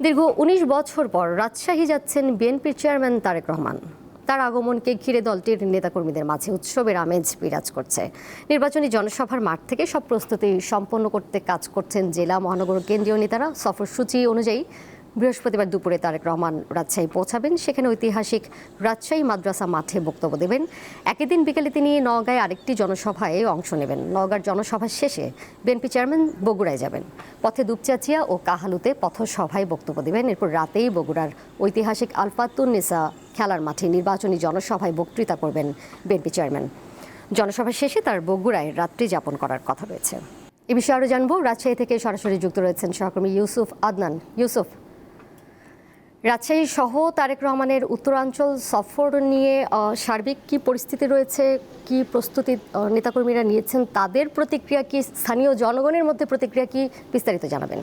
দীর্ঘ ১৯ বছর পর রাজশাহী যাচ্ছেন বিএনপির চেয়ারম্যান তারেক রহমান। তার আগমনকে ঘিরে দলটির নেতাকর্মীদের মাঝে উৎসবের আমেজ বিরাজ করছে। নির্বাচনী জনসভার মাঠ থেকে সব প্রস্তুতি সম্পন্ন করতে কাজ করছেন জেলা মহানগর কেন্দ্রীয় নেতারা। সফরসূচি অনুযায়ী বৃহস্পতিবার দুপুরে তারেক রহমান রাজশাহী পৌঁছাবেন। সেখানে ঐতিহাসিক রাজশাহী মাদ্রাসা মাঠে বক্তব্য দেবেন। একই দিন বিকেলে তিনি নওগাঁয় আরেকটি জনসভায় অংশ নেবেন। নওগাঁর জনসভা শেষে বিএনপি চেয়ারম্যান বগুড়ায় যাবেন। পথে দুপচাচিয়া ও কাহালুতে পথসভায় বক্তব্য দেবেন। এরপর রাতেই বগুড়ার ঐতিহাসিক আলফাতুন্নেসা খেলার মাঠে নির্বাচনী জনসভায় বক্তৃতা করবেন বিএনপি চেয়ারম্যান। জনসভা শেষে তার বগুড়ায় রাত্রি যাপন করার কথা রয়েছে। এ বিষয়ে আরও জানবো, রাজশাহী থেকে সরাসরি যুক্ত রয়েছেন সহকর্মী ইউসুফ আদনান। ইউসুফ, রাজশাহী সহ তারেক রহমানের উত্তরাঞ্চল সফর নিয়ে সার্বিক কি পরিস্থিতি রয়েছে, কি প্রস্তুতি নেতাকর্মীরা নিয়েছেন, তাদের প্রতিক্রিয়া কি, স্থানীয় জনগণের মধ্যে প্রতিক্রিয়া কি, বিস্তারিত জানাবেন।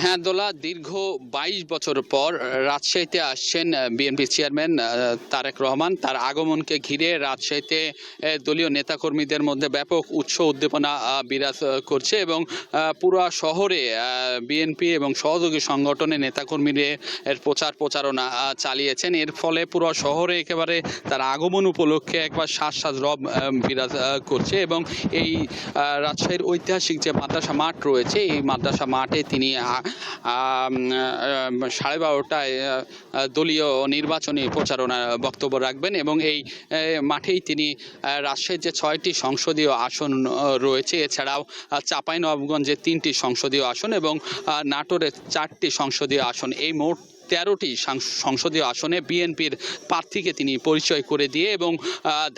হ্যাঁ দোলা, দীর্ঘ ২২ বছর পর রাজশাহীতে আসছেন বিএনপি চেয়ারম্যান তারেক রহমান। তার আগমনকে ঘিরে রাজশাহীতে দলীয় নেতাকর্মীদের মধ্যে ব্যাপক উৎসাহ উদ্দীপনা বিরাজ করছে এবং পুরো শহরে বিএনপি এবং সহযোগী সংগঠনের নেতাকর্মীদের প্রচারণা চালিয়েছেন। এর ফলে পুরো শহরে একেবারে তার আগমন উপলক্ষে একবার শ্বাস রব বিরাজ করছে এবং এই রাজশাহীর ঐতিহাসিক যে মাদ্রাসা মাঠ রয়েছে, এই মাদ্রাসা মাঠে তিনি 12:30টায় দলীয় নির্বাচনী প্রচারণা বক্তব্য রাখবেন এবং এই মাঠেই তিনি রাজশাহীর যে 6টি সংসদীয় আসন রয়েছে, এছাড়াও চাঁপাইনবাবগঞ্জে 3টি সংসদীয় আসন এবং নাটোরের 4টি সংসদীয় আসন, এই মোট 13টি সংসদীয় আসনে বিএনপির প্রার্থীকে তিনি পরিচয় করে দিয়ে এবং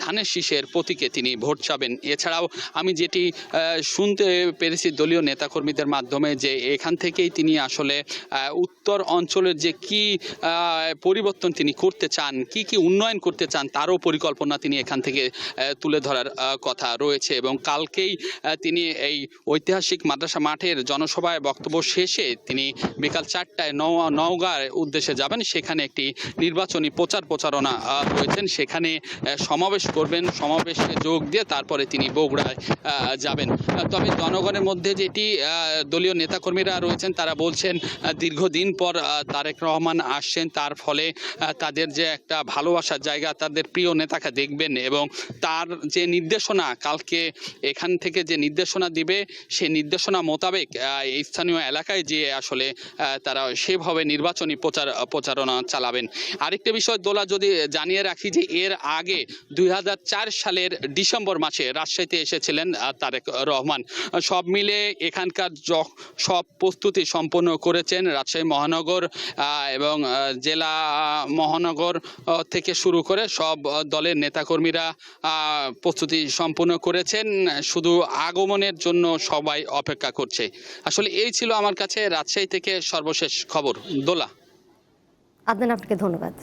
ধানের শীষের প্রতীকে তিনি ভোট চাবেন। এছাড়াও আমি যেটি শুনতে পেরেছি দলীয় নেতাকর্মীদের মাধ্যমে, যে এখান থেকেই তিনি আসলে উত্তর অঞ্চলের যে কি পরিবর্তন তিনি করতে চান, কি উন্নয়ন করতে চান, তারও পরিকল্পনা তিনি এখান থেকে তুলে ধরার কথা রয়েছে এবং কালকেই তিনি এই ঐতিহাসিক মাদ্রাসা মাঠের জনসভায় বক্তব্য শেষে তিনি বিকাল 4টায় নওগাঁর উদ্দেশ্যে যাবেন। সেখানে একটি নির্বাচনী প্রচারণা রয়েছেন, সেখানে সমাবেশ করবেন। সমাবেশে যোগ দিয়ে তারপরে তিনি বগুড়ায় যাবেন। তবে জনগণের মধ্যে যেটি দলীয় নেতাকর্মীরা রয়েছেন, তারা বলছেন দীর্ঘদিন পর তারেক রহমান আসছেন, তার ফলে তাদের যে একটা ভালোবাসার জায়গা, তাদের প্রিয় নেতাকে দেখবেন এবং তার যে নির্দেশনা কালকে এখান থেকে যে নির্দেশনা দিবে, সেই নির্দেশনা মোতাবেক এই স্থানীয় এলাকায় যে আসলে তারা সেভাবে নির্বাচনী প্রচারণা চালাবেন। আরেকটা বিষয় দোলা, যদি জানিয়ে রাখি যে এর আগে 2004 সালের ডিসেম্বর মাসে রাজশাহীতে এসেছিলেন তারেক রহমান। সব মিলে এখানকার সব প্রস্তুতি সম্পন্ন করেছেন রাজশাহী মহানগর এবং জেলা মহানগর থেকে শুরু করে সব দলের নেতাকর্মীরা প্রস্তুতি সম্পন্ন করেছেন। শুধু আগমনের জন্য সবাই অপেক্ষা করছে। আসলে এই ছিল আমার কাছে রাজশাহী থেকে সর্বশেষ খবর। দোলা, আদনান, আপনাকে ধন্যবাদ।